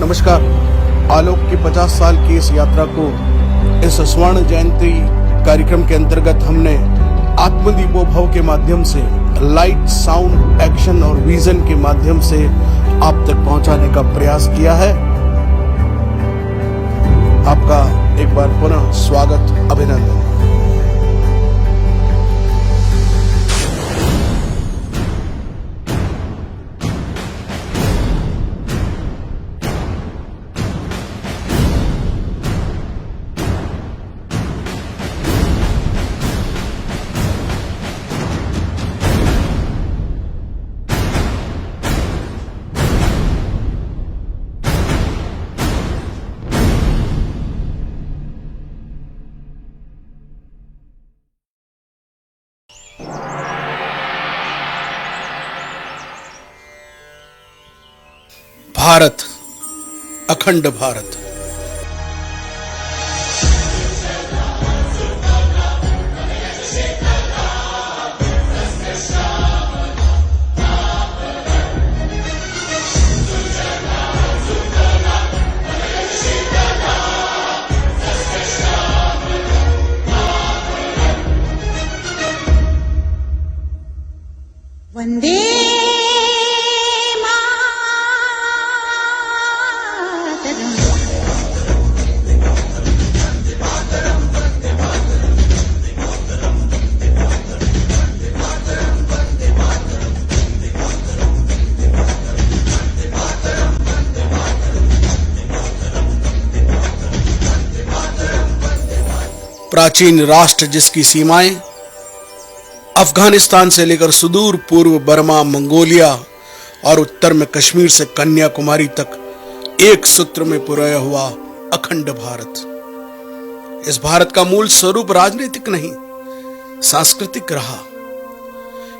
नमस्कार। आलोक की 50 साल की इस यात्रा को इस स्वर्ण जयंती कार्यक्रम के अंतर्गत हमने आत्मदीपो भव के माध्यम से लाइट, साउंड, एक्शन और विजन के माध्यम से आप तक पहुंचाने का प्रयास किया है। आपका एक बार पुनः स्वागत, अभिनंदन। भारत, अखंड भारत। वंदे प्राचीन राष्ट्र जिसकी सीमाएं अफगानिस्तान से लेकर सुदूर पूर्व बर्मा, मंगोलिया और उत्तर में कश्मीर से कन्याकुमारी तक एक सूत्र में पुरोया हुआ अखंड भारत। इस भारत का मूल स्वरूप राजनीतिक नहीं, सांस्कृतिक रहा।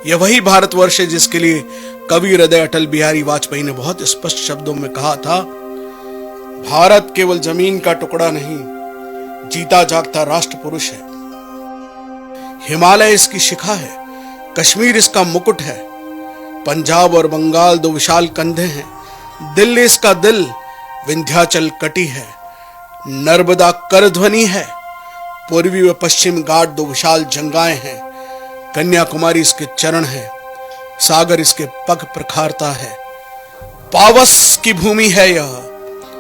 यह वही भारतवर्ष है जिसके लिए कवि हृदय अटल बिहारी वाजपेयी ने बहुत स्पष्ट शब्दों में कहा था, भारत केवल जमीन का टुकड़ा नहीं, जीता जागता राष्ट्र पुरुष है। हिमालय इसकी शिखा है, कश्मीर इसका मुकुट है, पंजाब और बंगाल दो विशाल कंधे हैं, दिल्ली इसका दिल, विंध्याचल कटी है, नर्मदा करध्वनि है, पूर्वी व पश्चिम घाट दो विशाल जंगाएं हैं, कन्याकुमारी इसके चरण है, सागर इसके पग प्रखारता है। पावस की भूमि है यह,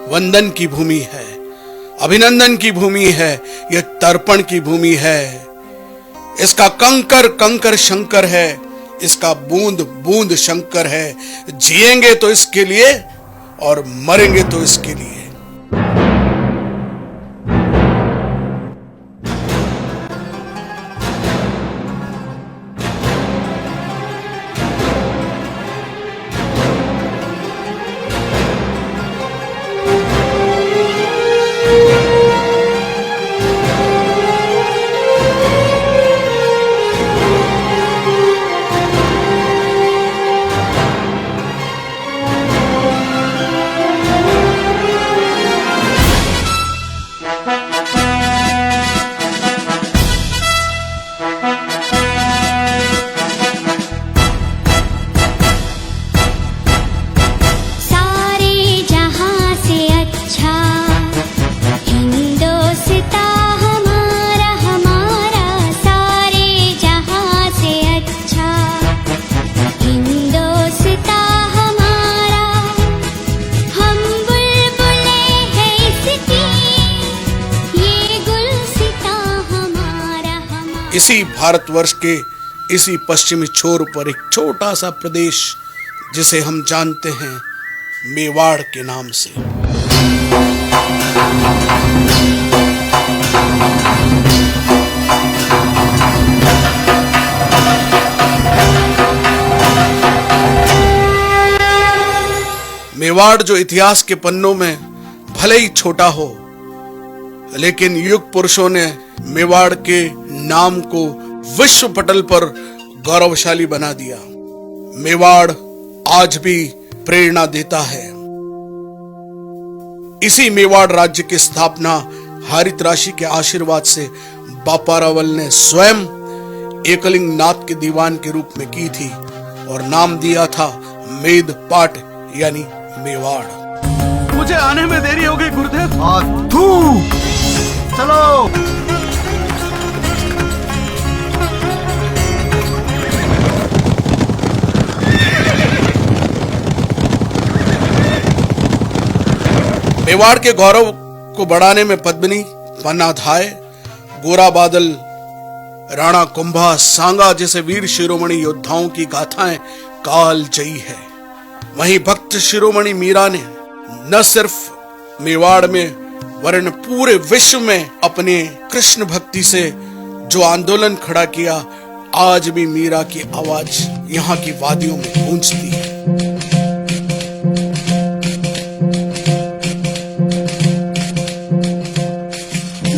वंदन की भूमि है, अभिनंदन की भूमि है, यह तर्पण की भूमि है। इसका कंकर कंकर शंकर है, इसका बूंद बूंद शंकर है। जिएंगे तो इसके लिए और मरेंगे तो इसके लिए। इसी भारतवर्ष के इसी पश्चिमी छोर पर एक छोटा सा प्रदेश जिसे हम जानते हैं मेवाड़ के नाम से। मेवाड़ जो इतिहास के पन्नों में भले ही छोटा हो, लेकिन युग पुरुषों ने मेवाड़ के नाम को विश्व पटल पर गौरवशाली बना दिया। मेवाड़ आज भी प्रेरणा देता है। इसी मेवाड़ राज्य की स्थापना हरित राशि के आशीर्वाद से बापा रावल ने स्वयं एकलिंग नाथ के दीवान के रूप में की थी और नाम दिया था मेद पाट यानी मेवाड़। मुझे आने में देरी हो गई गुरुदेव। तू चलो। मेवाड़ के गौरव को बढ़ाने में पद्मिनी, पन्नाधाय, गोरा बादल, राणा कुंभा, सांगा जैसे वीर शिरोमणि योद्धाओं की गाथाएं कालजयी है। वहीं भक्त शिरोमणि मीरा ने न सिर्फ मेवाड़ में वरन पूरे विश्व में अपने कृष्ण भक्ति से जो आंदोलन खड़ा किया, आज भी मीरा की आवाज यहाँ की वादियों में गूंजती है।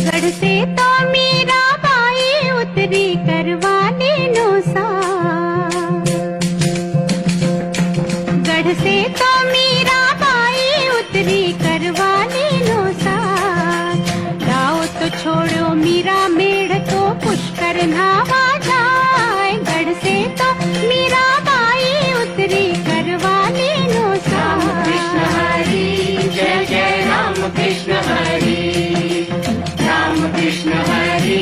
गढ़ से तो मीरा बाई उतरी करवाने नो साथ, गढ़ से तो मीरा बाई उतरी करवाने नो साथ। जाओ तो छोड़ो मीरा मेढ़ तो पुष्कर नहावा जाए, गढ़ से तो मीरा बाई उतरी करवाने नो साथ। राम कृष्ण हरि जय जय राम कृष्ण हरि, राम कृष्ण हरि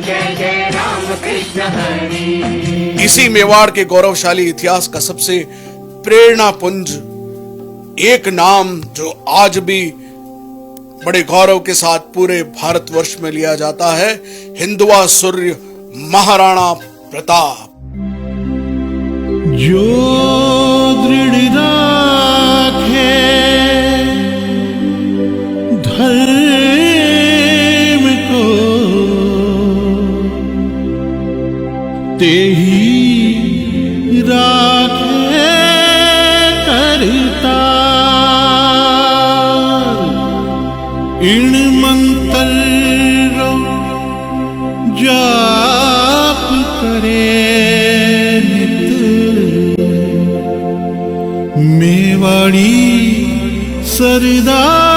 जय जय राम कृष्ण हरि। इसी मेवाड़ के गौरवशाली इतिहास का सबसे प्रेरणापुंज एक नाम जो आज भी बड़े गौरव के साथ पूरे भारतवर्ष में लिया जाता है, हिंदुआ सूर्य महाराणा प्रताप। जो दृढ़ राखे धर्म को, तेही राखे करता। इन मंत्रों जाप करे नित, मेवाड़ी सरदार।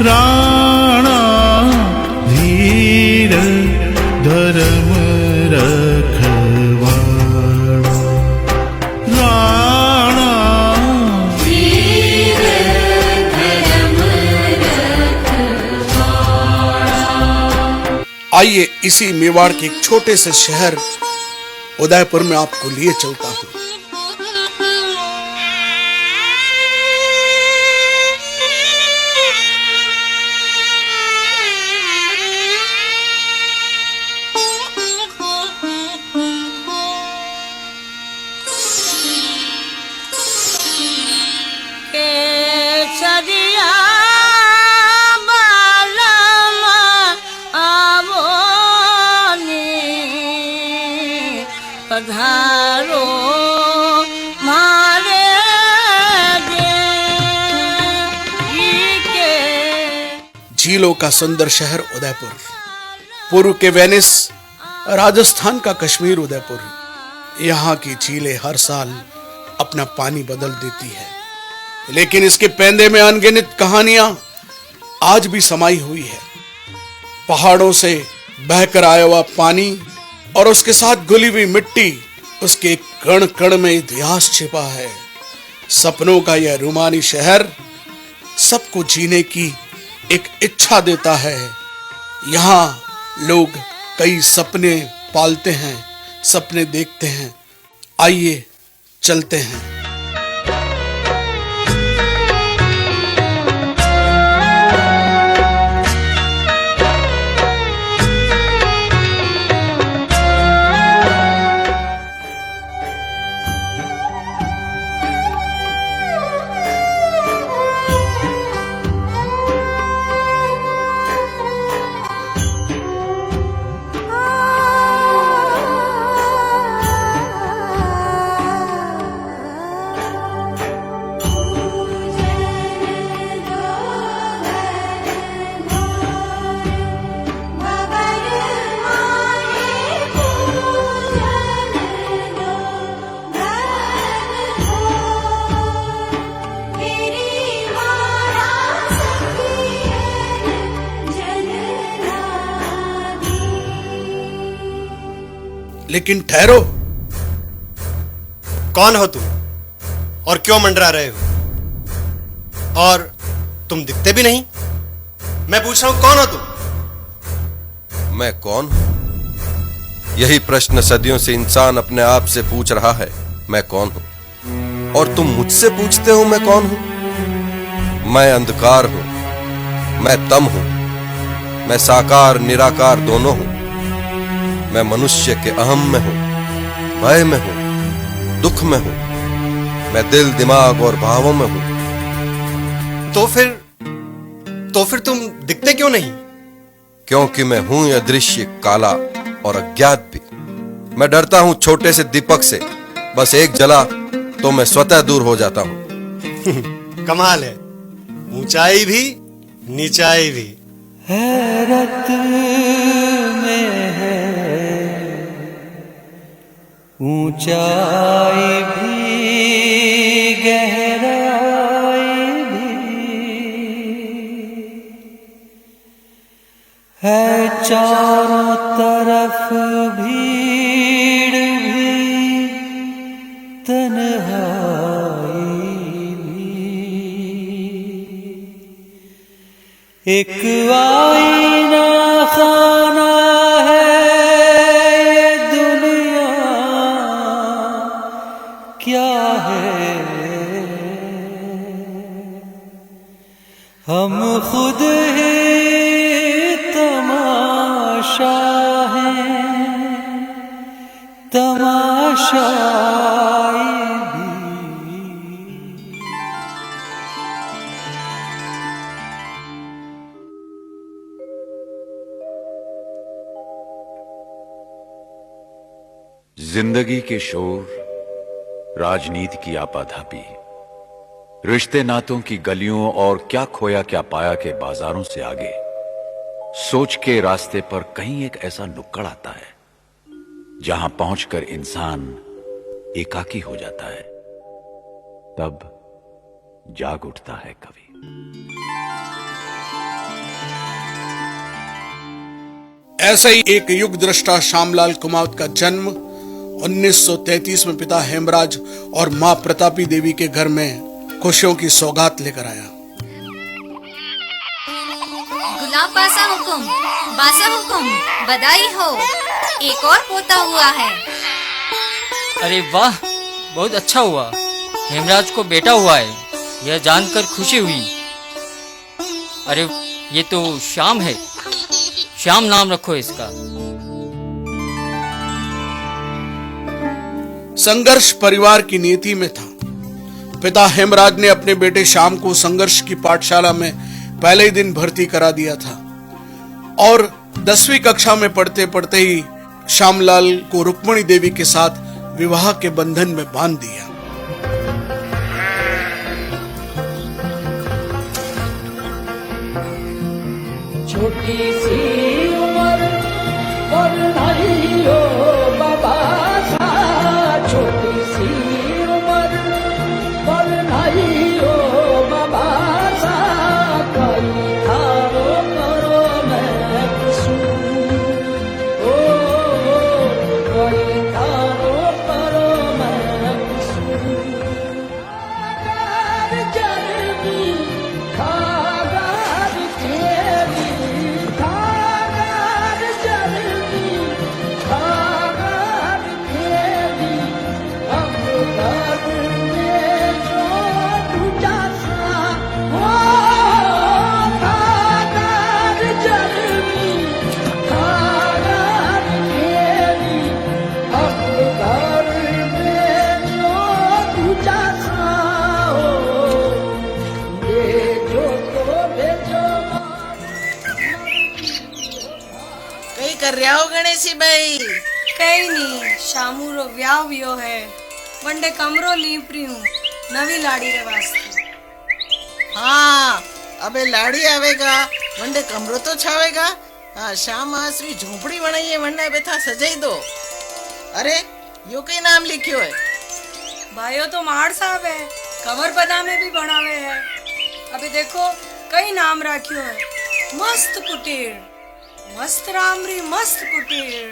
राणा धीर धर्म रखवाड़ा, राणा धीर धर्म रखवाड़ा। आइए इसी मेवाड़ के एक छोटे से शहर उदयपुर में आपको लिए चलता हूं। पधारो मारे झीलों का सुंदर शहर उदयपुर, पूर्व के वेनिस, राजस्थान का कश्मीर उदयपुर। यहाँ की झीलें हर साल अपना पानी बदल देती है, लेकिन इसके पैंदे में अनगिनत कहानियां आज भी समाई हुई है। पहाड़ों से बहकर आया हुआ पानी और उसके साथ घुली हुई मिट्टी, उसके कण कण में इतिहास छिपा है। सपनों का यह रूमानी शहर सबको जीने की एक इच्छा देता है। यहाँ लोग कई सपने पालते हैं, सपने देखते हैं। आइए चलते हैं। लेकिन ठहरो। कौन हो तुम और क्यों मंडरा रहे हो? और तुम दिखते भी नहीं। मैं पूछ रहा हूं कौन हो तुम? मैं कौन हूं? यही प्रश्न सदियों से इंसान अपने आप से पूछ रहा है, मैं कौन हूं? और तुम मुझसे पूछते हो मैं कौन हूं? मैं अंधकार हूं, मैं तम हूं, मैं साकार निराकार दोनों हूं। मैं मनुष्य के अहम में हूं, भय में हूं, दुख में हूं। मैं दिल दिमाग और भावों में हूं। तो फिर तुम दिखते क्यों नहीं? क्योंकि मैं हूं यह दृश्य काला और अज्ञात भी। मैं डरता हूं छोटे से दीपक से, बस एक जला तो मैं स्वतः दूर हो जाता हूं। कमाल है, ऊंचाई भी नीचाई भी। हैरत में है ऊंचाई भी गहराई भी है, चारों तरफ भीड़ भी तन्हाई भी। एक आईना खाना है ये दुनिया, क्या है हम खुद ही तमाशा है, तमाशाई भी। जिंदगी के शोर, राजनीति की आपाधापी, रिश्ते नातों की गलियों और क्या खोया क्या पाया के बाजारों से आगे, सोच के रास्ते पर कहीं एक ऐसा नुक्कड़ आता है जहां पहुंचकर इंसान एकाकी हो जाता है। तब जाग उठता है कवि। ऐसे ही एक युग दृष्टा श्यामलाल कुमावत का जन्म 1933 में पिता हेमराज और मां प्रतापी देवी के घर में खुशियों की सौगात लेकर आया। गुलाब बासा हुकुम, बधाई हो, एक और पोता हुआ है। अरे वाह, बहुत अच्छा हुआ, हेमराज को बेटा हुआ है, यह जानकर खुशी हुई। अरे ये तो श्याम है, श्याम नाम रखो इसका। संघर्ष परिवार की नीति में था। पिता हेमराज ने अपने बेटे श्याम को संघर्ष की पाठशाला में पहले ही दिन भर्ती करा दिया था और 10वीं कक्षा में पढ़ते पढ़ते ही श्यामलाल को रुक्मणी देवी के साथ विवाह के बंधन में बांध दिया। छोटी सी उम्र और नहीं हो बाबा सा, छोटी सी उम्र और नहीं हो बाबा सा, कई थारो करो मैं कसूर, ओ कई थारो करो मैं कसूर। जरनी खागार तेरी, खागार जरनी खागार तेरी, अब घर में जो दूजा सा हो, खागार जरनी खागार तेरी, अब घर में जो दूजा सा हो, भेजो तो भेजो। कई कर रहा हो गणेशी भाई? कई नहीं, शामू रो व्याह वियो है, वंडे कमरो लीप रही हूँ नवी लाड़ी रे वास्ते। हाँ, अबे लाड़ी आवेगा, वंडे कमरो तो छावेगा। हाँ, शाम आसरी झोपड़ी बनाई है, वंडे बेथा सजाई दो। अरे यो कई नाम लिखियो है? भाइयों तो मार साहब है, कमर पदा में भी बनावे है। अभी देखो कई नाम राखियो है, मस्त कुटीर, मस्त रामरी मस्त कुटीर।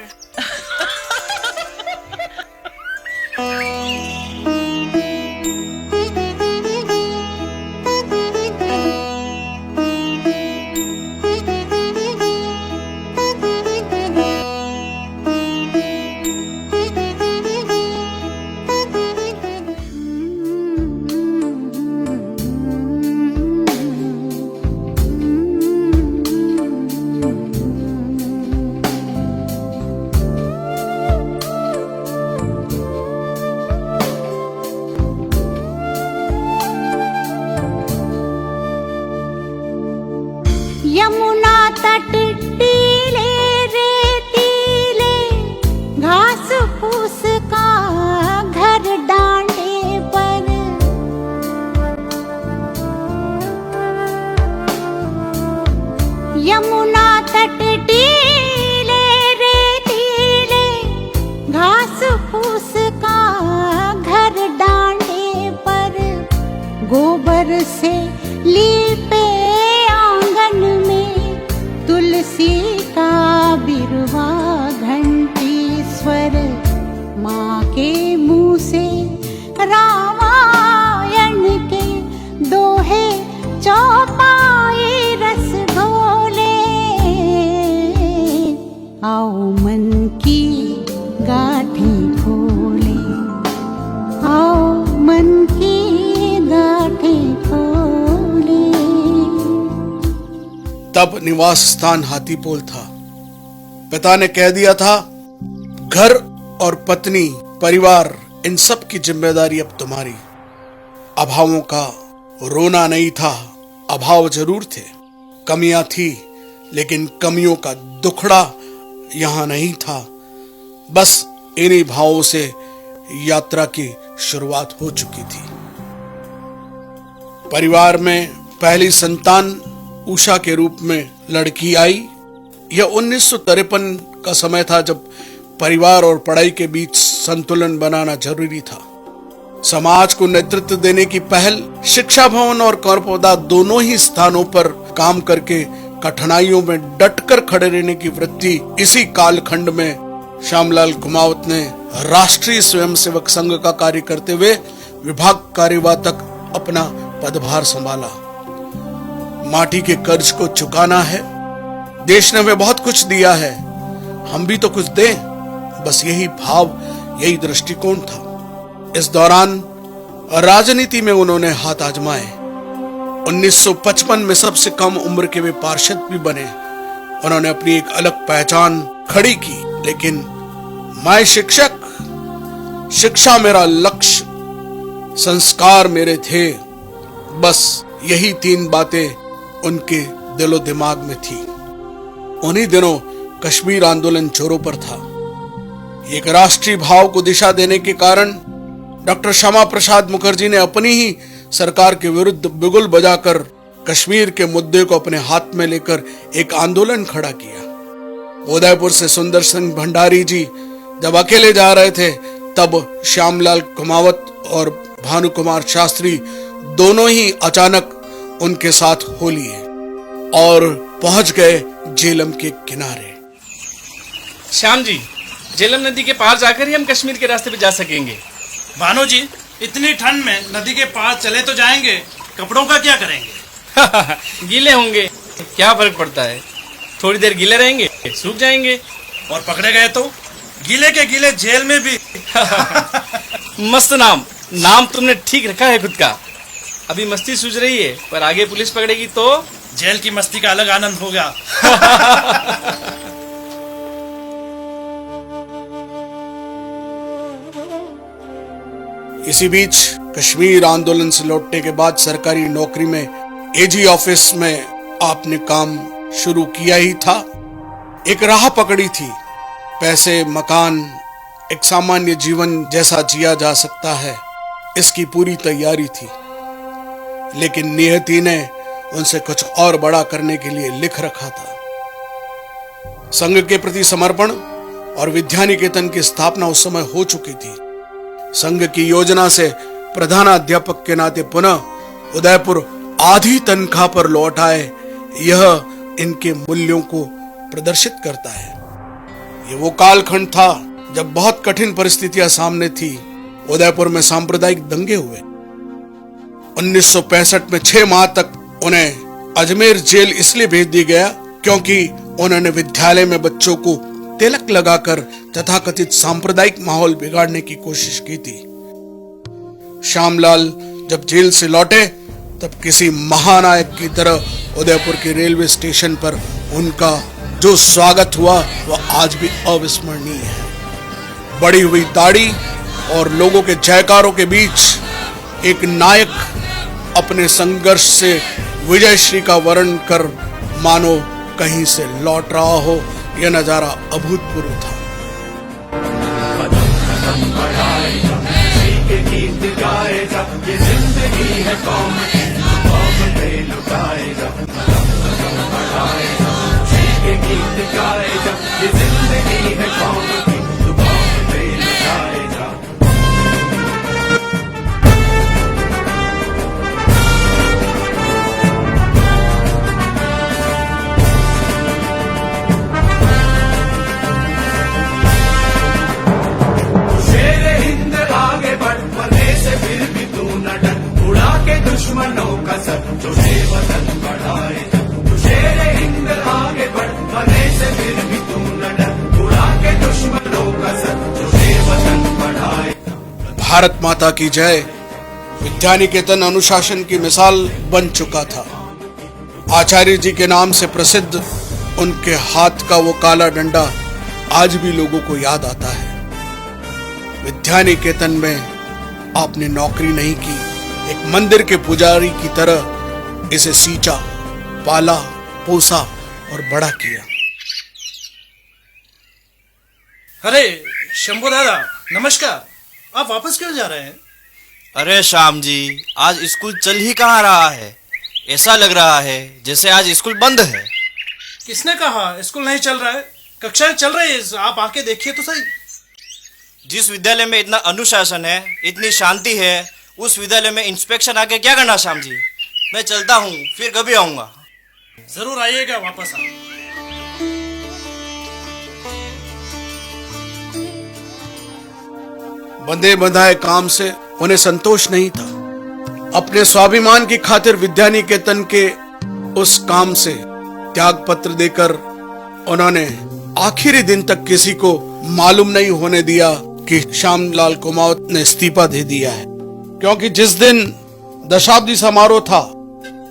यमुना तट टीले रेतीले, घास फूस का घर डांडे पर, यमुना तट टीले रेतीले, घास फूस का घर डांडे पर, गोबर से लीपे आंगन में, तुलसी का बिरवा घंटी स्वर, माँ के मुंह से रामायण के दोहे चौपाई रस घोले, आओ मन की गाठें खोले, आओ मन की गाठें खोले। तब निवास स्थान हाथीपोल था। पिता ने कह दिया था, घर और पत्नी, परिवार, इन सब की जिम्मेदारी अब तुम्हारी। अभावों का रोना नहीं था, अभाव जरूर थे, कमियां थी, लेकिन कमियों का दुखड़ा यहां नहीं था। बस इन्हीं भावों से यात्रा की शुरुआत हो चुकी थी। परिवार में पहली संतान उषा के रूप में लड़की आई। यह 1953 का समय था, जब परिवार और पढ़ाई के बीच संतुलन बनाना जरूरी था। समाज को नेतृत्व देने की पहल, शिक्षा भवन और कौरपौदा दोनों ही स्थानों पर काम करके कठिनाइयों में डटकर खड़े रहने की वृत्ति, इसी कालखंड में श्यामलाल कुमावत ने राष्ट्रीय स्वयंसेवक संघ का कार्य करते हुए विभाग कार्यवाह तक अपना पदभार संभाला। माटी के कर्ज को चुकाना है, देश ने हमें बहुत कुछ दिया है, हम भी तो कुछ दें। बस यही भाव, यही दृष्टिकोण था। इस दौरान राजनीति में उन्होंने हाथ आजमाए। 1955 में सबसे कम उम्र के वे पार्षद भी बने। उन्होंने अपनी एक अलग पहचान खड़ी की, लेकिन मैं शिक्षक, शिक्षा मेरा लक्ष्य, संस्कार मेरे थे। बस यही 3 बातें उनके दिलो दिमाग में थी। उन्हीं दिनों कश्मीर आंदोलन जोरों पर था। एक राष्ट्रीय भाव को दिशा देने के कारण डॉक्टर श्यामा प्रसाद मुखर्जी ने अपनी ही सरकार के विरुद्ध बिगुल बजाकर कश्मीर के मुद्दे को अपने हाथ में लेकर एक आंदोलन खड़ा किया। उदयपुर से सुंदर सिंह भंडारी जी जब अकेले जा रहे थे, तब श्यामलाल कुमावत और भानु कुमार शास्त्री दोनों ही अचानक उनके साथ हो लिए और पहुंच गए झेलम के किनारे। श्याम जी, झेलम नदी के पार जाकर ही हम कश्मीर के रास्ते पे जा सकेंगे। भानु जी, इतनी ठंड में नदी के पार चले तो जाएंगे, कपड़ों का क्या करेंगे? गीले होंगे, क्या फर्क पड़ता है, थोड़ी देर गीले रहेंगे, सूख जाएंगे। और पकड़े गए तो गीले के गीले जेल में भी। मस्त नाम तुमने ठीक रखा है खुद का। अभी मस्ती सूझ रही है, पर आगे पुलिस पकड़ेगी तो जेल की मस्ती का अलग आनंद होगा। इसी बीच कश्मीर आंदोलन से लौटने के बाद सरकारी नौकरी में एजी ऑफिस में आपने काम शुरू किया ही था। एक राह पकड़ी थी, पैसे, मकान, एक सामान्य जीवन जैसा जिया जा सकता है, इसकी पूरी तैयारी थी। लेकिन नियति ने उनसे कुछ और बड़ा करने के लिए लिख रखा था। संघ के प्रति समर्पण और विद्यानिकेतन की स्थापना उस समय हो चुकी थी। संघ की योजना से प्रधानाध्यापक के नाते पुनः उदयपुर आधी तनख्वाह पर लौट आए, यह इनके मूल्यों को प्रदर्शित करता है। ये वो कालखंड था जब बहुत कठिन परिस्थितियां सामने थी। उदयपुर में सांप्रदायिक दंगे हुए। 1965 में 6 माह तक उन्हें अजमेर जेल इसलिए भेज दिया गया क्योंकि उन्होंने विद्यालय में बच्चों को तिलक लगाकर तथाकथित सांप्रदायिक माहौल बिगाड़ने की कोशिश की थी। श्यामलाल जब जेल से लौटे तब किसी महानायक की तरह उदयपुर के रेलवे स्टेशन पर उनका जो स्वागत हुआ वह आज भी अविस्मरणीय है। बड़ी हुई दाढ़ी और लोगों के जयकारों के बीच एक नायक अपने संघर्ष से विजयश्री का वर्ण कर मानो कहीं से लौट रहा हो। यह नजारा अभूतपूर्व था। दुश्मनों का सब जो वतन बढ़ाए, तू शेरे हिंद आगे बढ़, बने से फिर भी तू न डर, उड़ा के दुश्मनों का सब जो वतन बढ़ाए। भारत माता की जय। विद्यानिकेतन अनुशासन की मिसाल बन चुका था। आचार्य जी के नाम से प्रसिद्ध उनके हाथ का वो काला डंडा आज भी लोगों को याद आता है। विद्यानिकेतन में आपने नौकरी नहीं की, एक मंदिर के पुजारी की तरह इसे सींचा, पाला, पोसा और बड़ा किया। अरे शंभू दादा, नमस्कार। आप वापस क्यों जा रहे हैं? अरे श्याम जी, आज स्कूल चल ही कहाँ रहा है। ऐसा लग रहा है जैसे आज स्कूल बंद है। किसने कहा स्कूल नहीं चल रहा है? कक्षाएं चल रही है, आप आके देखिए तो सही। जिस विद्यालय में इतना अनुशासन है, इतनी शांति है, उस विद्यालय में इंस्पेक्शन आके क्या करना श्याम जी। मैं चलता हूँ, फिर कभी आऊंगा। जरूर आइएगा वापस। बंधे बंधाए काम से उन्हें संतोष नहीं था। अपने स्वाभिमान की खातिर विद्यानिकेतन के उस काम से त्याग पत्र देकर उन्होंने आखिरी दिन तक किसी को मालूम नहीं होने दिया कि श्यामलाल कुमावत ने इस्तीफा दे दिया है। क्योंकि जिस दिन दशाब्दी समारोह था,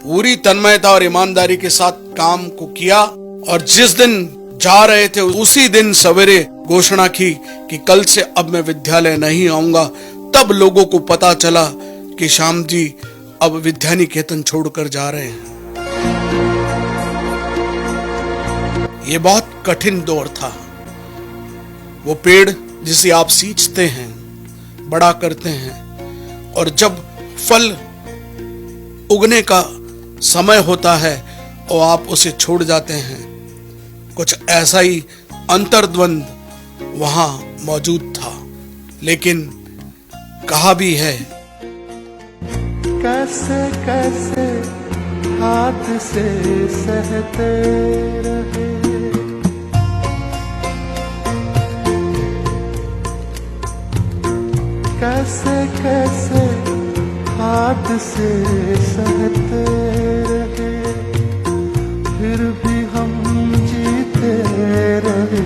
पूरी तन्मयता और ईमानदारी के साथ काम को किया, और जिस दिन जा रहे थे उसी दिन सवेरे घोषणा की कि कल से अब मैं विद्यालय नहीं आऊंगा। तब लोगों को पता चला कि श्याम जी अब विद्यानिकेतन छोड़कर जा रहे हैं। ये बहुत कठिन दौर था। वो पेड़ जिसे आप सींचते हैं, बड़ा करते हैं, और जब फल उगने का समय होता है और आप उसे छोड़ जाते हैं, कुछ ऐसा ही अंतर्द्वंद वहां मौजूद था। लेकिन कहा भी है, कैसे कैसे हाथ से सहते रहे, कैसे कैसे हाथ से सहते रहे, फिर भी हम जीते रहे,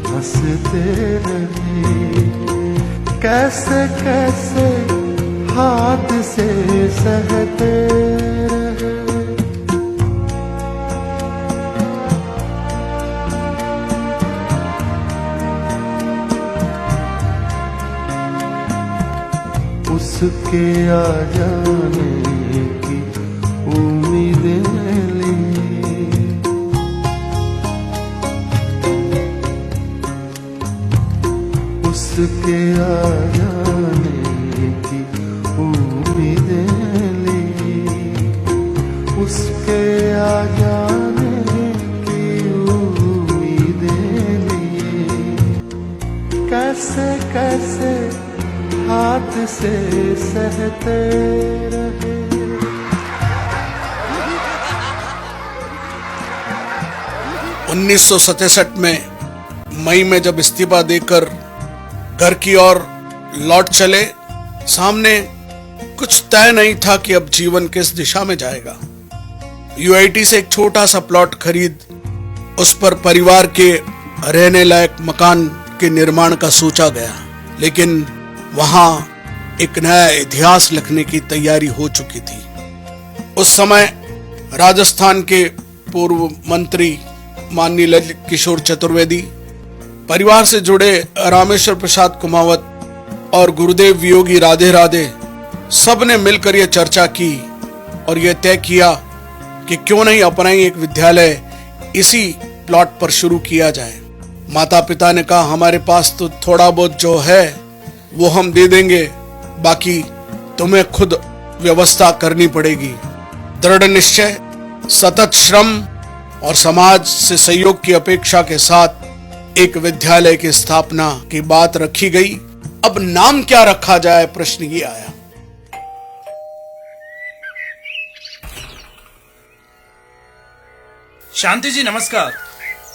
हंसते रहे। कैसे कैसे हाथ से सहते रहे। उसके आ जाने की उम्मीदें ली, उसके आ जाने की उम्मीदें ली, उसके आ जाने की उम्मीदें ली। कैसे कैसे हाथ से सहते रहे। 1967 में मई में जब इस्तीफा देकर घर की ओर लौट चले, सामने कुछ तय नहीं था कि अब जीवन किस दिशा में जाएगा। यूआईटी से एक छोटा सा प्लॉट खरीद उस पर परिवार के रहने लायक मकान के निर्माण का सोचा गया, लेकिन वहां एक नया इतिहास लिखने की तैयारी हो चुकी थी। उस समय राजस्थान के पूर्व मंत्री माननीय ललित किशोर चतुर्वेदी, परिवार से जुड़े रामेश्वर प्रसाद कुमावत और गुरुदेव वियोगी राधे राधे सब ने मिलकर यह चर्चा की और यह तय किया कि क्यों नहीं अपना ही एक विद्यालय इसी प्लॉट पर शुरू किया जाए। माता पिता ने कहा हमारे पास तो थोड़ा बहुत जो है वो हम दे देंगे, बाकी तुम्हें खुद व्यवस्था करनी पड़ेगी। दृढ़ निश्चय, सतत श्रम और समाज से सहयोग की अपेक्षा के साथ एक विद्यालय की स्थापना की बात रखी गई। अब नाम क्या रखा जाए, प्रश्न ये आया। शांति जी नमस्कार।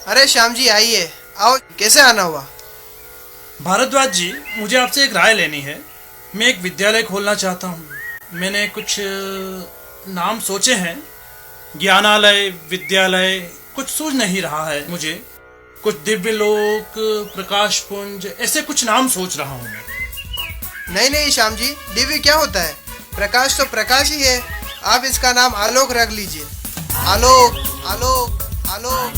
अरे श्याम जी आइए, आओ, कैसे आना हुआ? भारद्वाज जी, मुझे आपसे एक राय लेनी है। मैं एक विद्यालय खोलना चाहता हूँ। मैंने कुछ नाम सोचे हैं, ज्ञानालय, विद्यालय, कुछ सूझ नहीं रहा है मुझे। कुछ दिव्य लोक, प्रकाश पुंज, ऐसे कुछ नाम सोच रहा हूँ। नहीं श्याम जी, दिव्य क्या होता है? प्रकाश तो प्रकाश ही है। आप इसका नाम आलोक रख लीजिए। आलोक आलोक आलोक।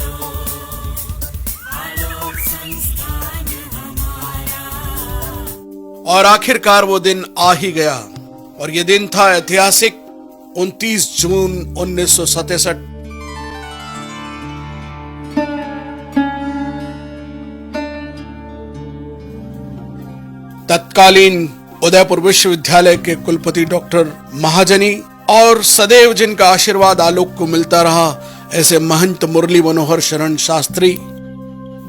और आखिरकार वो दिन आ ही गया, और ये दिन था ऐतिहासिक 29 जून 1967। तत्कालीन उदयपुर विश्वविद्यालय के कुलपति डॉक्टर महाजनी और सदैव जिनका आशीर्वाद आलोक को मिलता रहा, ऐसे महंत मुरली मनोहर शरण शास्त्री,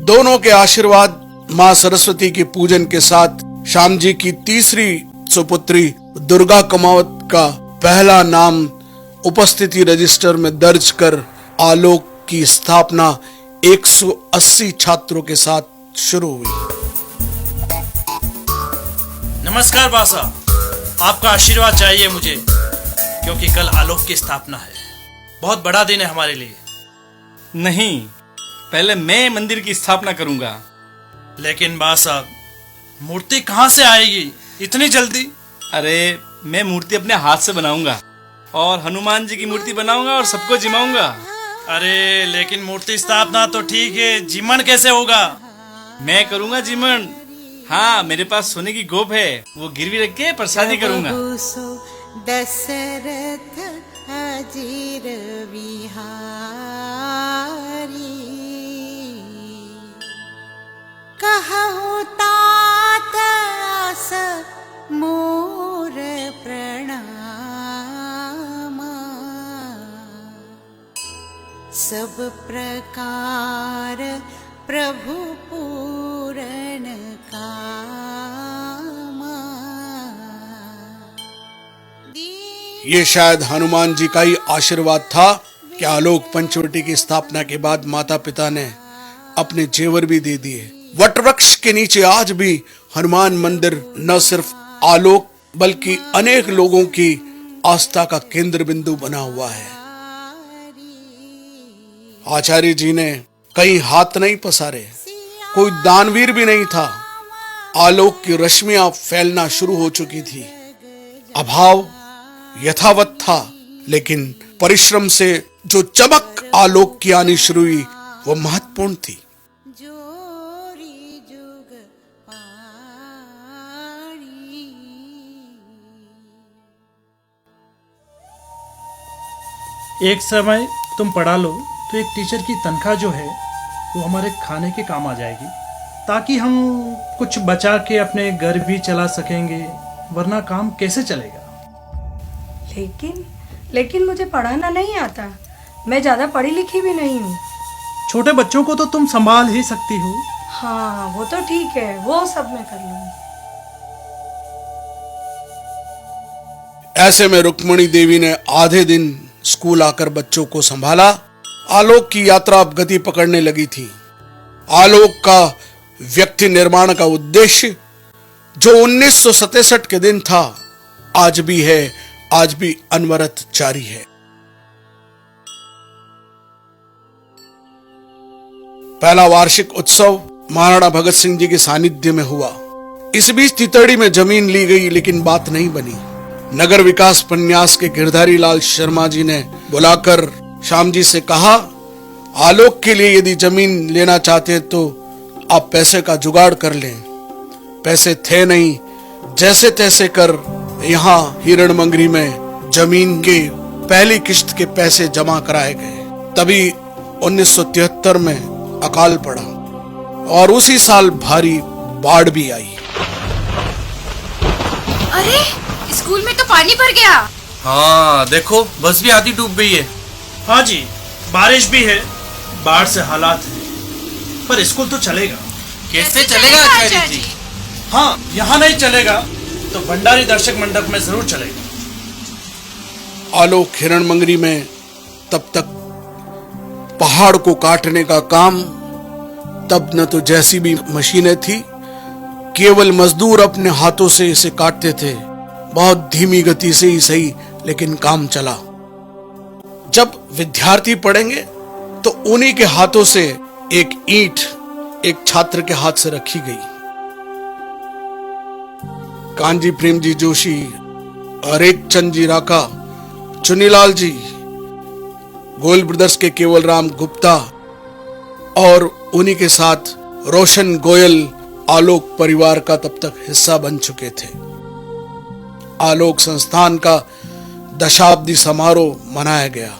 दोनों के आशीर्वाद मां सरस्वती के पूजन के साथ श्याम जी की तीसरी सुपुत्री दुर्गा कमावत का पहला नाम उपस्थिति रजिस्टर में दर्ज कर आलोक की स्थापना 180 छात्रों के साथ शुरू हुई। नमस्कार बासा, आपका आशीर्वाद चाहिए मुझे, क्योंकि कल आलोक की स्थापना है। बहुत बड़ा दिन है हमारे लिए। नहीं, पहले मैं मंदिर की स्थापना करूंगा। लेकिन बासा, मूर्ति कहाँ से आएगी इतनी जल्दी? अरे मैं मूर्ति अपने हाथ से बनाऊंगा, और हनुमान जी की मूर्ति बनाऊंगा और सबको जिमाऊंगा। अरे लेकिन मूर्ति स्थापना तो ठीक है, जीमन कैसे होगा? मैं करूंगा जीमन। हाँ, मेरे पास सोने की गोप है, वो गिरवी रख के प्रसादी करूंगा। दशरथ अजीर विहारी, कहु तात आस मोर प्रणाम, सब प्रकार प्रभु पूरन कामा। ये शायद हनुमान जी का ही आशीर्वाद था कि आलोक पंचवटी की स्थापना के बाद माता पिता ने अपने जेवर भी दे दिए। वटवृक्ष के नीचे आज भी हनुमान मंदिर न सिर्फ आलोक बल्कि अनेक लोगों की आस्था का केंद्र बिंदु बना हुआ है। आचार्य जी ने कहीं हाथ नहीं पसारे, कोई दानवीर भी नहीं था। आलोक की रश्मियां फैलना शुरू हो चुकी थी। अभाव यथावत था, लेकिन परिश्रम से जो चमक आलोक की आनी शुरू हुई वो महत्वपूर्ण थी। एक समय तुम पढ़ा लो तो एक टीचर की तनख्वाह जो है वो हमारे खाने के काम आ जाएगी, ताकि हम कुछ बचा के अपने घर भी चला सकेंगे, वरना काम कैसे चलेगा? लेकिन मुझे पढ़ाना नहीं आता। मैं ज़्यादा पढ़ी लिखी भी नहीं हूँ। छोटे बच्चों को तो तुम संभाल ही सकती हो। हाँ, वो तो ठीक है, वो सब मैं कर लूँगी। ऐसे में रुक्मणी देवी ने आधे दिन स्कूल आकर बच्चों को संभाला। आलोक की यात्रा अब गति पकड़ने लगी थी। आलोक का व्यक्ति निर्माण का उद्देश्य जो 1967 के दिन था, आज भी है, आज भी अनवरत जारी है। पहला वार्षिक उत्सव महाराणा भगत सिंह जी के सानिध्य में हुआ। इस बीच तितड़ी में जमीन ली गई, लेकिन बात नहीं बनी। नगर विकास प्रन्यास के गिरधारी लाल शर्मा जी ने बुलाकर श्याम जी से कहा, आलोक के लिए यदि जमीन लेना चाहते तो आप पैसे का जुगाड़ कर लें। पैसे थे नहीं, जैसे तैसे कर यहाँ हिरणमंगरी में जमीन के पहली किश्त के पैसे जमा कराए गए। तभी 1973 में अकाल पड़ा और उसी साल भारी बाढ़ भी आई। अरे स्कूल में तो पानी भर गया। हाँ देखो, बस भी आधी डूब गई है। हाँ जी, बारिश भी है, बाढ़ से हालात है, पर स्कूल तो चलेगा। कैसे चलेगा आचार्य जी? हाँ, यहाँ नहीं चलेगा तो भंडारी दर्शक मंडप में जरूर चलेगा। आलोक हिरण मंगरी में तब तक पहाड़ को काटने का काम, तब न तो जेसीबी मशीनें थी, केवल मजदूर अपने हाथों से इसे काटते थे। बहुत धीमी गति से ही सही, लेकिन काम चला। जब विद्यार्थी पढ़ेंगे तो उन्हीं के हाथों से एक ईंट एक छात्र के हाथ से रखी गई। कांजी प्रेम जी जोशी, अरेक चंद जी राका, चुनीलाल जी, गोयल ब्रदर्स के केवल राम गुप्ता और उन्हीं के साथ रोशन गोयल आलोक परिवार का तब तक हिस्सा बन चुके थे। आलोक संस्थान का दशाब्दी समारोह मनाया गया।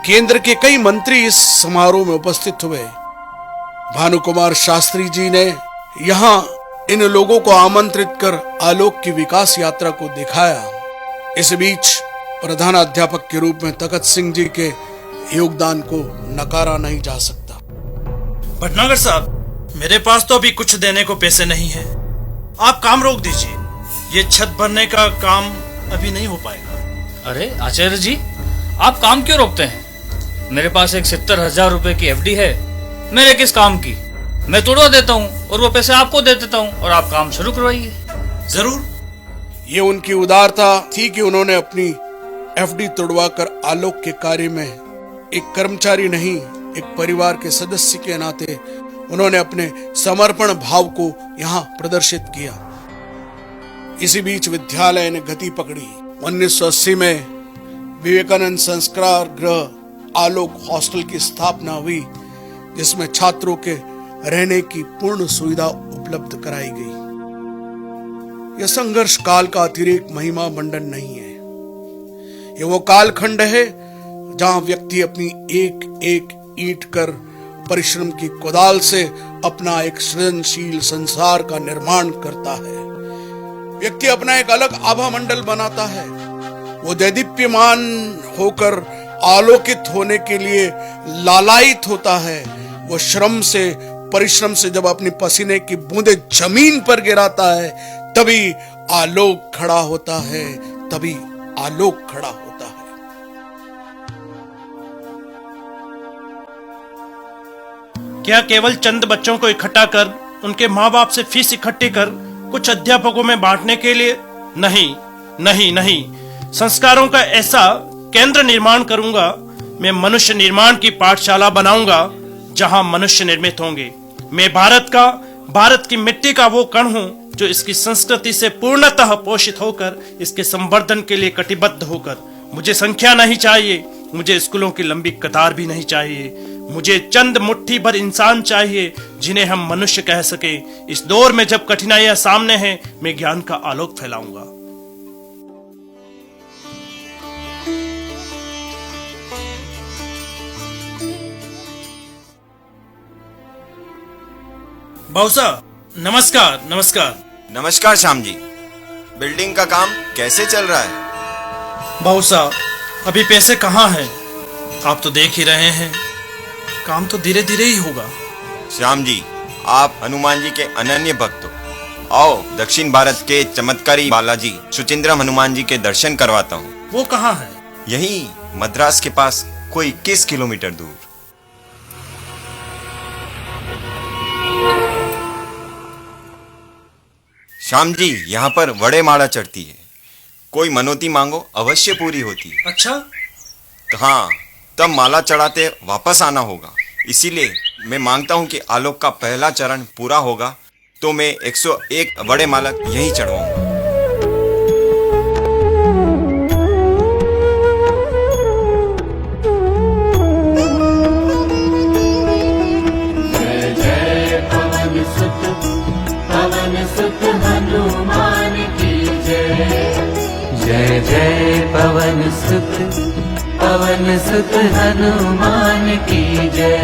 केंद्र के कई मंत्री इस समारोह में उपस्थित हुए। भानुकुमार शास्त्री जी ने यहां इन लोगों को आमंत्रित कर आलोक की विकास यात्रा को दिखाया। इस बीच प्रधानाध्यापक के रूप में तखत सिंह जी के योगदान को नकारा नहीं जा सकता। भटनागर साहब, मेरे पास तो अभी कुछ देने को पैसे नहीं है। आप काम रोक दीजिए, ये छत भरने का काम अभी नहीं हो पाएगा। अरे आचार्य जी, आप काम क्यों रोकते हैं? मेरे पास एक 70,000 रुपए की एफडी है, मेरे किस काम की? मैं तोड़वा देता हूँ और वो पैसे आपको दे देता हूँ और आप काम शुरू करवाइए। जरूर। ये उनकी उदारता थी कि उन्होंने अपनी एफडी तोड़वाकर आलोक के कार्य में एक कर्मचारी नहीं, एक परिवार के सदस्य के नाते उन्होंने अपने समर्पण भाव को यहाँ प्रदर्शित किया। इसी बीच विद्यालय ने गति पकड़ी। 1980 में विवेकानंद संस्कार गृह आलोक हॉस्टल की स्थापना हुई, जिसमें छात्रों के रहने की पूर्ण सुविधा उपलब्ध कराई गई। यह संघर्ष काल का अतिरेक महिमा मंडन नहीं है, यह वो कालखंड है जहां व्यक्ति अपनी एक एक ईंट कर परिश्रम की कुदाल से अपना एक सृजनशील संसार का निर्माण करता है। व्यक्ति अपना एक अलग आभा मंडल बनाता है। वो दैदीप्यमान होकर आलोकित होने के लिए लालायित होता है। वो श्रम से, परिश्रम से जब अपनी पसीने की बूंदें जमीन पर गिराता है, तभी आलोक खड़ा होता है, तभी आलोक खड़ा होता है। क्या केवल चंद बच्चों को इकट्ठा कर, उनके माँ बाप से फीस इकट्ठी कर कुछ अध्यापकों में बांटने के लिए? नहीं नहीं नहीं, संस्कारों का ऐसा केंद्र निर्माण करूंगा। मैं मनुष्य निर्माण की पाठशाला बनाऊंगा जहां मनुष्य निर्मित होंगे। मैं भारत की मिट्टी का वो कण हूं जो इसकी संस्कृति से पूर्णतः पोषित होकर इसके संवर्धन के लिए कटिबद्ध होकर। मुझे संख्या नहीं चाहिए, मुझे स्कूलों की लंबी कतार भी नहीं चाहिए। मुझे चंद मुट्ठी भर इंसान चाहिए जिन्हें हम मनुष्य कह सके। इस दौर में जब कठिनाइयां सामने हैं, मैं ज्ञान का आलोक फैलाऊंगा। बाउसा, नमस्कार। नमस्कार नमस्कार श्याम जी। बिल्डिंग का काम कैसे चल रहा है? बाउसा, अभी पैसे कहाँ हैं? आप तो देख ही रहे हैं, काम तो धीरे धीरे ही होगा। श्याम जी, आप हनुमान जी के अनन्य भक्त हो। आओ दक्षिण भारत के चमत्कारी बालाजी सुचिंद्रम हनुमान जी के दर्शन करवाता हूँ। वो कहाँ है? यही मद्रास के पास कोई 21 किलोमीटर दूर। श्याम जी, यहाँ पर वड़े माला चढ़ती है। कोई मनोती मांगो अवश्य पूरी होती है। अच्छा? तो हाँ, तब माला चढ़ाते वापस आना होगा। इसीलिए मैं मांगता हूँ कि आलोक का पहला चरण पूरा होगा तो मैं 101 वड़े माला यहीं चढ़वाऊंगा। जय जय पवन सुत हनुमान की जय। जय जय पवन सुत हनुमान की जय।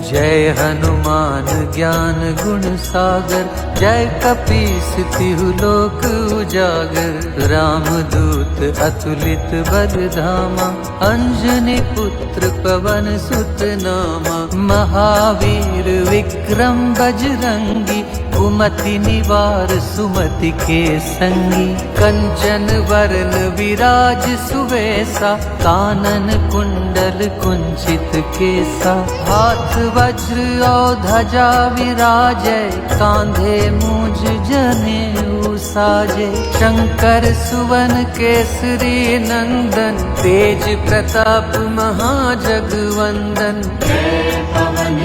जय हनुमान ज्ञान गुण सागर, जय कपीस तिहु लोक उजागर। रामदूत अतुलित बल धामा, अंजनी पुत्र पवन सुत नामा। महावीर विक्रम बजरंगी, कुमति निवार सुमति के संगी। कंचन वरन विराज सुवेसा, कानन कुंडल कुंचित केसा। हाथ वज्र और ध्वजा विराजै, कांधे मूंज जनेऊ साजै। शंकर सुवन केसरी नंदन, तेज प्रताप महाजगवंदन। जय पवन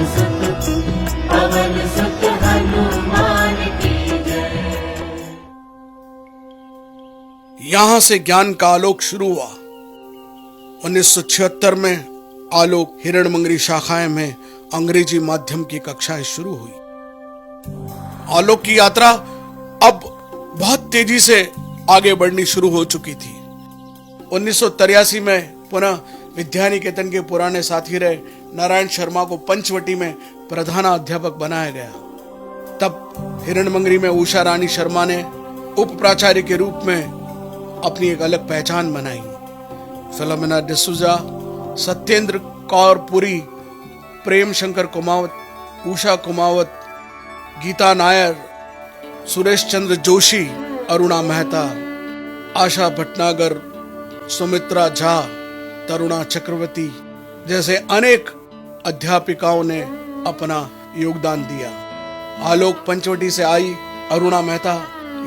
सुत हनुमान की जय। यहां से ज्ञान का आलोक शुरू हुआ। 1976 में आलोक हिरणमंगरी शाखाएं में अंग्रेजी माध्यम की कक्षाएं शुरू हुई। आलोक की यात्रा अब बहुत तेजी से आगे बढ़नी शुरू हो चुकी थी। 1983 में पुनः विद्यानिकेतन के पुराने साथी रहे नारायण शर्मा को पंचवटी में प्रधानाध्यापक बनाया गया। तब हिरणमंगरी में उषा रानी शर्मा ने उप प्राचार्य के रूप में अपनी एक अलग पहचान बनाई। फिलोमिना डिसूजा, सत्येंद्र कौर पुरी, प्रेम शंकर कुमावत, उषा कुमावत, गीता नायर, सुरेश चंद्र जोशी, अरुणा मेहता, आशा भटनागर, सुमित्रा झा, तरुणा चक्रवर्ती जैसे अनेक अध्यापिकाओं ने अपना योगदान दिया। आलोक पंचवटी से आई। अरुणा मेहता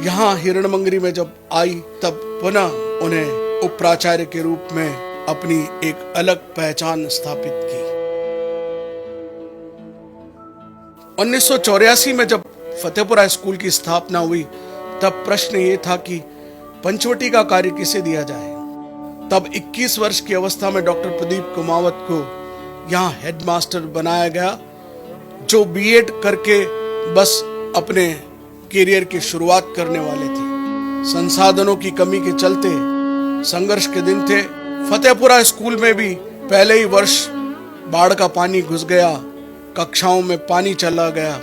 यहाँ हिरणमंगरी में जब आई तब पुनः उन्हें उप प्राचार्य के रूप में अपनी एक अलग पहचान स्थापित की। 1984 में जब फतेहपुरा स्कूल की स्थापना हुई तब प्रश्न ये था कि पंचवटी का कार्य किसे दिया जाए। तब 21 वर्ष की अवस्था में डॉक्टर प्रदीप कुमावत को यहाँ हेडमास्टर बनाया गया, जो बीएड करके बस अपने करियर की शुरुआत करने वाले थे। संसाधनों की कमी के चलते संघर्ष के दिन थे। फतेहपुरा स्कूल में भी पहले ही वर्ष बाढ़ का पानी घुस गया, कक्षाओं में पानी चला गया,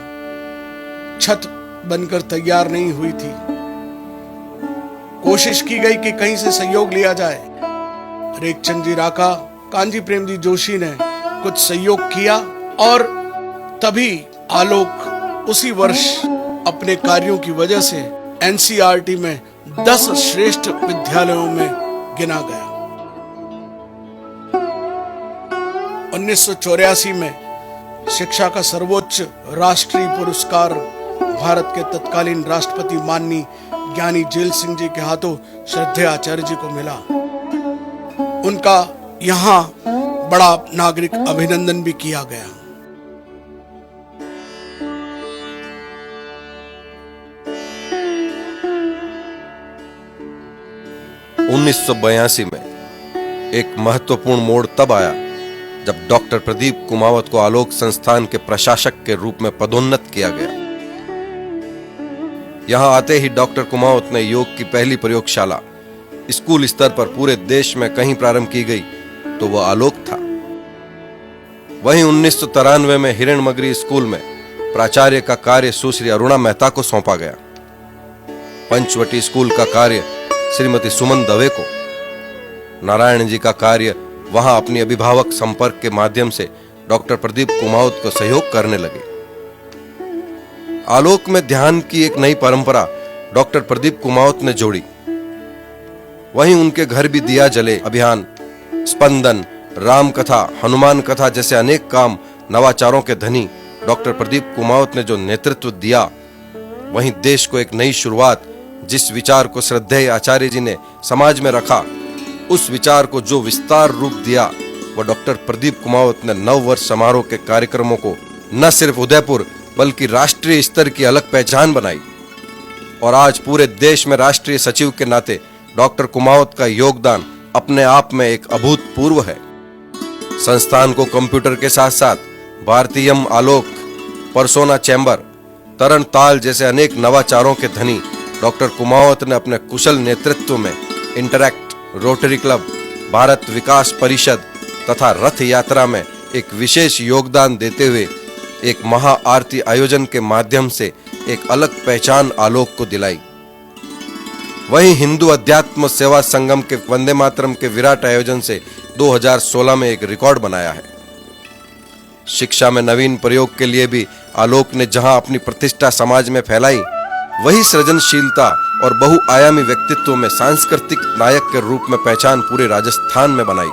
छत बनकर तैयार नहीं हुई थी। कोशिश की गई कि कहीं से सहयोग लिया जाए। रेखचंद जी राका, कांजी प्रेम जी जोशी ने कुछ सहयोग किया और तभी आलोक उसी वर्ष अपने कार्यों की वजह से एनसीईआरटी में 10 श्रेष्ठ विद्यालयों में गिना गया। 1984 में शिक्षा का सर्वोच्च राष्ट्रीय पुरस्कार भारत के तत्कालीन राष्ट्रपति माननीय ज्ञानी जेल सिंह जी के हाथों श्रद्धेय आचार्य जी को मिला। उनका यहाँ बड़ा नागरिक अभिनंदन भी किया गया। उन्नीस में एक महत्वपूर्ण मोड़ तब आया जब डॉक्टर प्रदीप कुमावत को आलोक संस्थान के प्रशासक के रूप में पदोन्नत किया गया। यहां आते ही डॉक्टर कुमावत ने योग की पहली प्रयोगशाला स्कूल स्तर पर पूरे देश में कहीं प्रारंभ की गई तो वह आलोक था। वहीं 1993 में हिरणमंगरी स्कूल में प्राचार्य का कार्य सुश्री अरुणा मेहता को सौंपा गया। पंचवटी स्कूल का कार्य श्रीमती सुमन दवे को, नारायण जी का कार्य वहां अपनी अभिभावक संपर्क के माध्यम से डॉक्टर प्रदीप कुमावत को सहयोग करने लगे। आलोक में ध्यान की एक नई परंपरा डॉक्टर प्रदीप कुमावत ने जोड़ी। वहीं उनके घर भी दिया जले अभियान, स्पंदन, राम कथा, हनुमान कथा जैसे अनेक काम नवाचारों के धनी डॉक्टर प्रदीप कुमावत ने जो नेतृत्व दिया, वहीं देश को एक नई शुरुआत, जिस विचार को श्रद्धेय आचार्य जी ने समाज में रखा, उस विचार को जो विस्तार रूप दिया, वह डॉक्टर प्रदीप कुमावत ने नव वर्ष समारोह के कार्यक्रमों को न सिर्फ उदयपुर बल्कि राष्ट्रीय स्तर की अलग पहचान बनाई। और आज पूरे देश में राष्ट्रीय सचिव के नाते डॉक्टर कुमावत का योगदान अपने आप में एक अभूतपूर्व है। संस्थान को कंप्यूटर के साथ साथ भारतीयम आलोक, परसोना चैम्बर, तरण ताल जैसे अनेक नवाचारों के धनी डॉक्टर कुमावत ने अपने कुशल नेतृत्व में इंटरैक्ट, रोटरी क्लब, भारत विकास परिषद तथा रथ यात्रा में एक विशेष योगदान देते हुए एक महा आरती आयोजन के माध्यम से एक अलग पहचान आलोक को दिलाई। वहीं हिंदू अध्यात्म सेवा संगम के वंदे मातरम के विराट आयोजन से 2016 में एक रिकॉर्ड बनाया है। शिक्षा में नवीन प्रयोग के लिए भी आलोक ने जहां अपनी प्रतिष्ठा समाज में फैलाई, वही सृजनशीलता और बहुआयामी व्यक्तित्व में सांस्कृतिक नायक के रूप में पहचान पूरे राजस्थान में बनाई।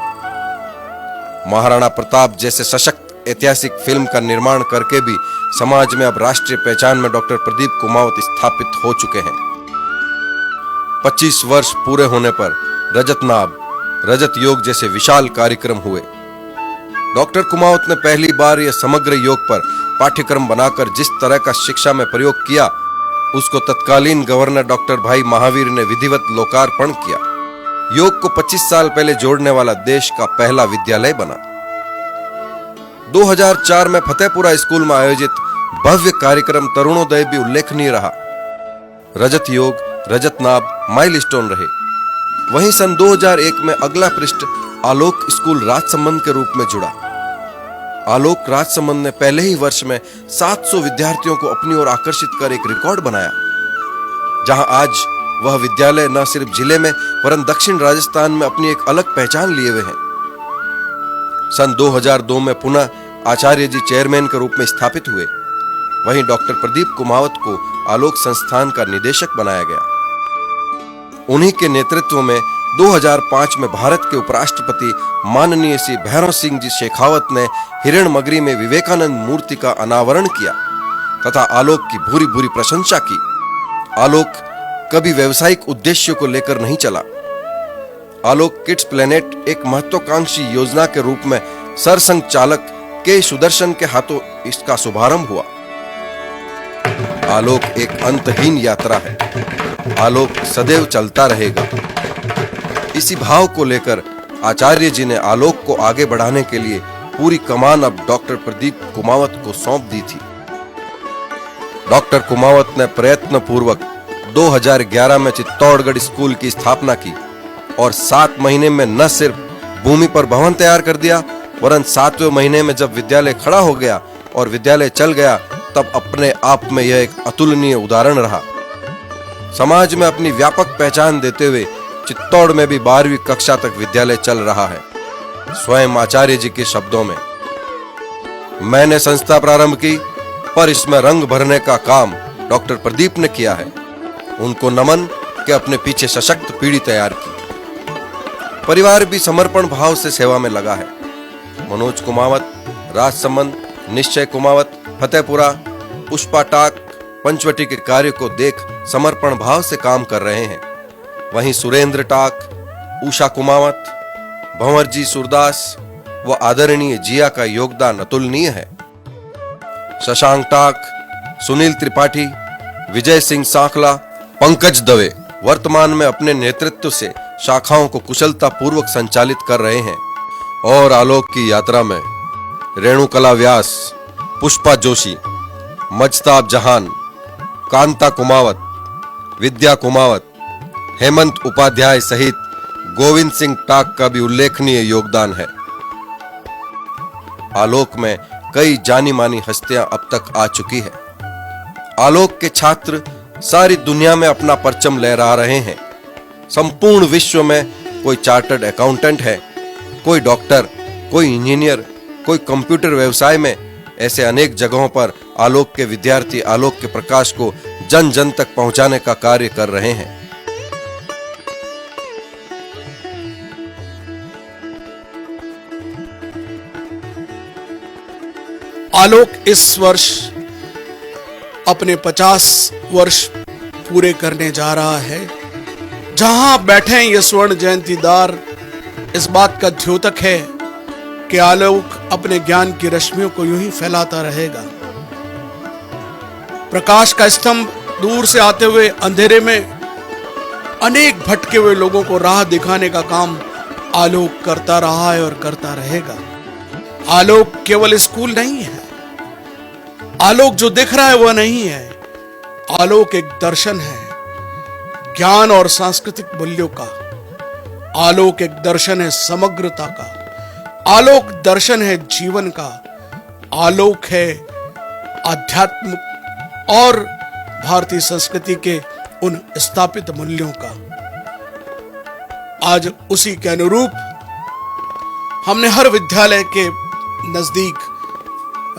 महाराणा प्रताप जैसे सशक्त ऐतिहासिक फिल्म का निर्माण करके भी समाज में अब राष्ट्रीय पहचान में डॉक्टर प्रदीप कुमावत स्थापित हो चुके हैं। 25 वर्ष पूरे होने पर रजतनाभ, रजत योग जैसे विशाल कार्यक्रम हुए। डॉक्टर कुमावत ने पहली बार यह समग्र योग पर पाठ्यक्रम बनाकर जिस तरह का शिक्षा में प्रयोग किया, उसको तत्कालीन गवर्नर डॉक्टर भाई महावीर ने विधिवत लोकार्पण किया। योग को 25 साल पहले जोड़ने वाला देश का पहला विद्यालय बना। 2004 में फतेहपुरा स्कूल में आयोजित भव्य कार्यक्रम तरुणोदय भी उल्लेखनीय रहा। रजत योग, रजतनाभ माइलस्टोन रहे। वहीं सन 2001 में अगला पृष्ठ आलोक स्कूल राजसमंद के रूप में जुड़ा। आलोक राजसमंद ने पहले ही वर्ष में 700 विद्यार्थियों को अपनी ओर आकर्षित कर एक रिकॉर्ड बनाया, जहां आज वह विद्यालय न सिर्फ जिले में वरन दक्षिण राजस्थान में अपनी एक अलग पहचान लिए हुए हैं। सन 2002 में पुनः आचार्य जी चेयरमैन के रूप में स्थापित हुए। वहीं डॉक्टर प्रदीप कुमावत को आलोक संस्थान का निदेशक बनाया गया। उन्हीं के नेतृत्व में 2005 में भारत के उपराष्ट्रपति माननीय श्री भैरव सिंह जी शेखावत ने हिरणमगरी में विवेकानंद मूर्ति का अनावरण किया तथा आलोक की भूरी भूरी प्रशंसा की। आलोक कभी व्यवसायिक उद्देश्यों को लेकर नहीं चला। आलोक किड्स प्लेनेट एक महत्वाकांक्षी योजना के रूप में सरसंघ चालक के सुदर्शन के हाथों इसका शुभारंभ हुआ। आलोक एक अंतहीन यात्रा है। आलोक सदैव चलता रहेगा। इसी भाव को लेकर आचार्य जी ने आलोक को आगे बढ़ाने के लिए पूरी कमान अब डॉक्टर प्रदीप कुमावत को सौंप दी थी। डॉक्टर कुमावत ने प्रयत्न पूर्वक 2011 में चित्तौड़गढ़ स्कूल की स्थापना की और 7 महीने में न सिर्फ भूमि पर भवन तैयार कर दिया, वरन 7वें महीने में जब विद्यालय खड़ा हो गया और विद्यालय चल गया, तब अपने आप में यह एक अतुलनीय उदाहरण रहा। समाज में अपनी व्यापक पहचान देते हुए चित्तौड़ में भी 12वीं कक्षा तक विद्यालय चल रहा है। स्वयं आचार्य जी के शब्दों में, मैंने संस्था प्रारंभ की पर इसमें रंग भरने का काम डॉक्टर प्रदीप ने किया है। उनको नमन कि अपने पीछे सशक्त पीढ़ी तैयार की। परिवार भी समर्पण भाव से सेवा में लगा है। मनोज कुमावत, राजसमंद, निश्चय कुमावत, फतेहपुरा, पुष्पा टाक, पंचवटी के कार्य को देख समर्पण भाव से काम कर रहे हैं। वहीं सुरेंद्र टाक, उषा कुमावत, भंवरजी सूरदास व आदरणीय जिया का योगदान अतुलनीय है। शशांक टाक, सुनील त्रिपाठी, विजय सिंह सांखला, पंकज दवे वर्तमान में अपने नेतृत्व से शाखाओं को कुशलता पूर्वक संचालित कर रहे हैं। और आलोक की यात्रा में रेणुकला व्यास, पुष्पा जोशी, मजताब जहान, कांता कुमावत, विद्या कुमावत, हेमंत उपाध्याय सहित गोविंद सिंह टाक का भी उल्लेखनीय योगदान है। आलोक में कई जानी मानी हस्तियां अब तक आ चुकी है। आलोक के छात्र सारी दुनिया में अपना परचम लहरा रहे हैं। संपूर्ण विश्व में कोई चार्टर्ड अकाउंटेंट है, कोई डॉक्टर, कोई इंजीनियर, कोई कंप्यूटर व्यवसाय में। ऐसे अनेक जगहों पर आलोक के विद्यार्थी आलोक के प्रकाश को जन जन तक पहुंचाने का कार्य कर रहे हैं। आलोक इस वर्ष अपने 50 वर्ष पूरे करने जा रहा है। जहां बैठे ये स्वर्ण जयंतीदार, इस बात का द्योतक है कि आलोक अपने ज्ञान की रश्मियों को यूं ही फैलाता रहेगा। प्रकाश का स्तंभ दूर से आते हुए अंधेरे में अनेक भटके हुए लोगों को राह दिखाने का काम आलोक करता रहा है और करता रहेगा। आलोक केवल स्कूल नहीं है। आलोक जो दिख रहा है वह नहीं है। आलोक एक दर्शन है, ज्ञान और सांस्कृतिक मूल्यों का। आलोक एक दर्शन है समग्रता का, आलोक दर्शन है जीवन का, आलोक है आध्यात्म और भारतीय संस्कृति के उन स्थापित मूल्यों का। आज उसी के अनुरूप हमने हर विद्यालय के नजदीक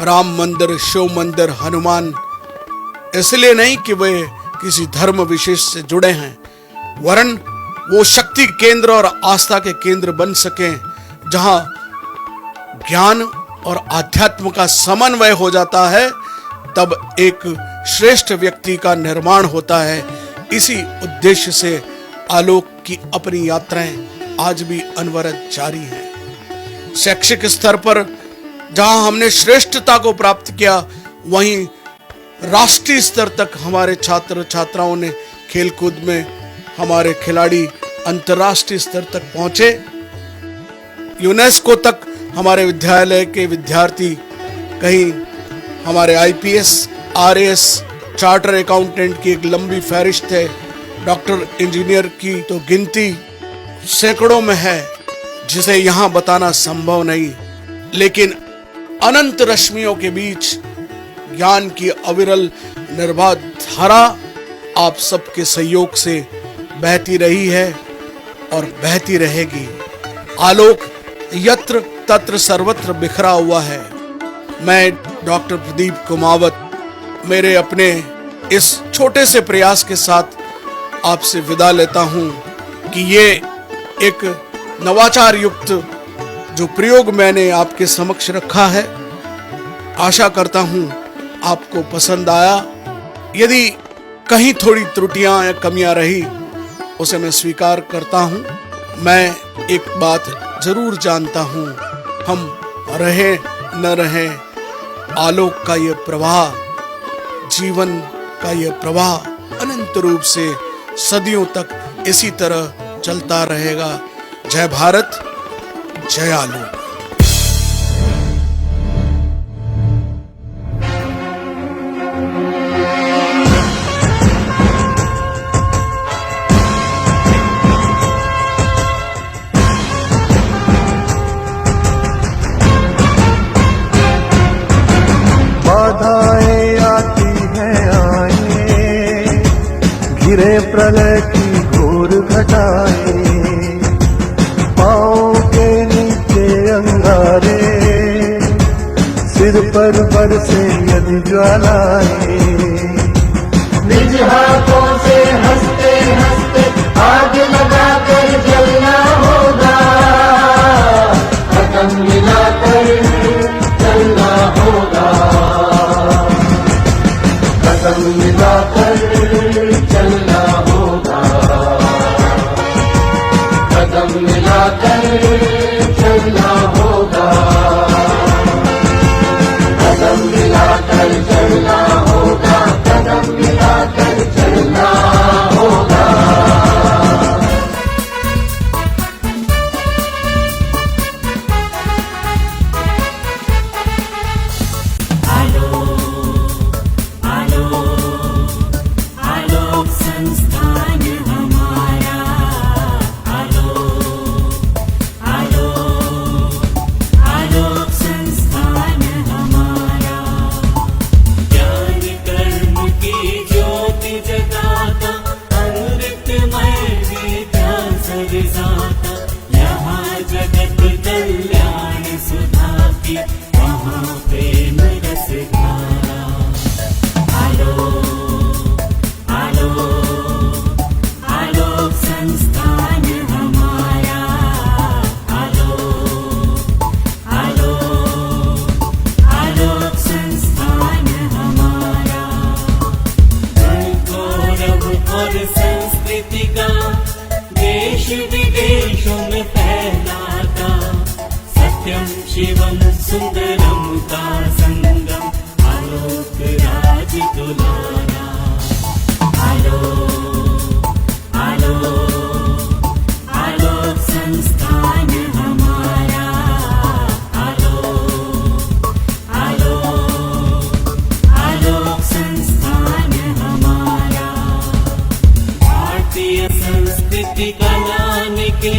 राम मंदिर, शिव मंदिर, हनुमान, इसलिए नहीं कि वे किसी धर्म विशेष से जुड़े हैं, वरन वो शक्ति केंद्र और आस्था के केंद्र बन सकें, जहां ज्ञान और आध्यात्म का समन्वय हो जाता है, तब एक श्रेष्ठ व्यक्ति का निर्माण होता है। इसी उद्देश्य से आलोक की अपनी यात्राएं आज भी अनवरत जारी हैं। शैक्षिक स्तर पर जहां हमने श्रेष्ठता को प्राप्त किया, वहीं राष्ट्रीय स्तर तक हमारे छात्र छात्राओं ने खेलकूद में, हमारे खिलाड़ी अंतर्राष्ट्रीय स्तर तक पहुंचे। यूनेस्को तक हमारे विद्यालय के विद्यार्थी, कहीं हमारे आईपीएस, आरएएस, चार्टर अकाउंटेंट की एक लंबी फहरिस्त है, डॉक्टर, इंजीनियर की तो गिनती सैकड़ों में है, जिसे यहां बताना संभव नहीं। लेकिन अनंत रश्मियों के बीच ज्ञान की अविरल निर्बाध धारा आप सबके सहयोग से बहती रही है और बहती रहेगी। आलोक यत्र तत्र सर्वत्र बिखरा हुआ है। मैं डॉक्टर प्रदीप कुमावत मेरे अपने इस छोटे से प्रयास के साथ आपसे विदा लेता हूं कि ये एक नवाचार युक्त जो प्रयोग मैंने आपके समक्ष रखा है, आशा करता हूं आपको पसंद आया। यदि कहीं थोड़ी त्रुटियां या कमियां रही, उसे मैं स्वीकार करता हूं। मैं एक बात जरूर जानता हूं, हम रहे न रहे, आलोक का ये प्रवाह, जीवन का ये प्रवाह अनंत रूप से सदियों तक इसी तरह चलता रहेगा। जय भारत, जय आलोक। बाधाएं आती हैं आए, घिरे प्रलय की घोर घटाएं, पाँव के नीचे अंगारे, सिर पर बरसे यदि ज्वालाएं, निज हाथों से हंसते हंसते आग लगाकर जलना होगा, कदम मिलाकर चलना होगा, कदम मिलाकर चलना होगा, कदम मिलाकर चलना होगा, कदम मिलाकर चलना होगा, कदम मिलाकर चलना होगा। देश विदेशों में फैलाता, सत्यम शिवम सुंदरम का संगम, आलोक राज दुलारा। आलोक आलोक आलोक संस्थान हमारा, आलोक आलोक आलोक संस्थान हमारा। भारतीय संस्कृति का नाम के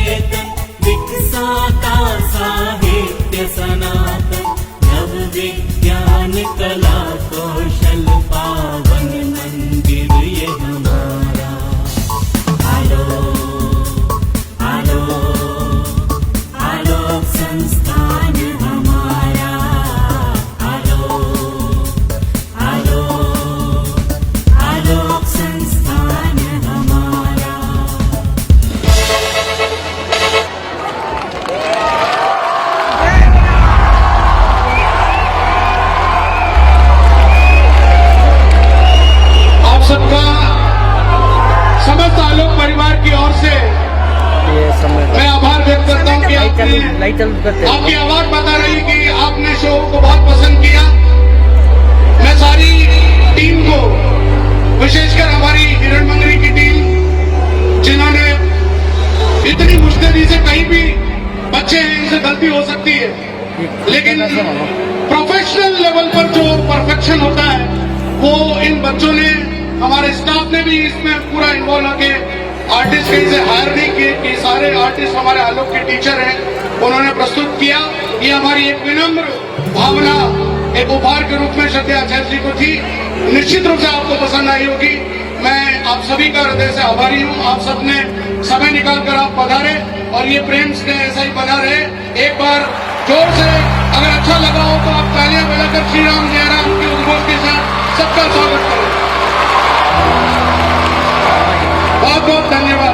आपकी आवाज बता रही कि आपने शो को बहुत पसंद किया। मैं सारी टीम को, विशेषकर हमारी हिरणमंगरी की टीम, जिन्होंने इतनी मुश्किल से, कहीं भी बच्चे हैं, इनसे गलती हो सकती है, लेकिन प्रोफेशनल लेवल पर जो परफेक्शन होता है वो इन बच्चों ने, हमारे स्टाफ ने भी इसमें पूरा इन्वॉल्व होके, आर्टिस्ट कहीं से हायर नहीं किए कि सारे आर्टिस्ट हमारे आलोक के टीचर हैं, उन्होंने प्रस्तुत किया। ये हमारी एक विनम्र भावना एक उपहार के रूप में श्रद्धेय आचार्य जी को थी। निश्चित रूप से आपको पसंद आई होगी। मैं आप सभी का हृदय से आभारी हूँ। आप सबने समय निकाल कर आप पधारे और ये प्रेम स्नेह ऐसा ही बना रहे। एक बार जोर से अगर अच्छा लगा हो तो आप तालियां बजाकर श्री राम जय राम के उद्घोष के साथ सबका स्वागत करें। बहुत बहुत धन्यवाद।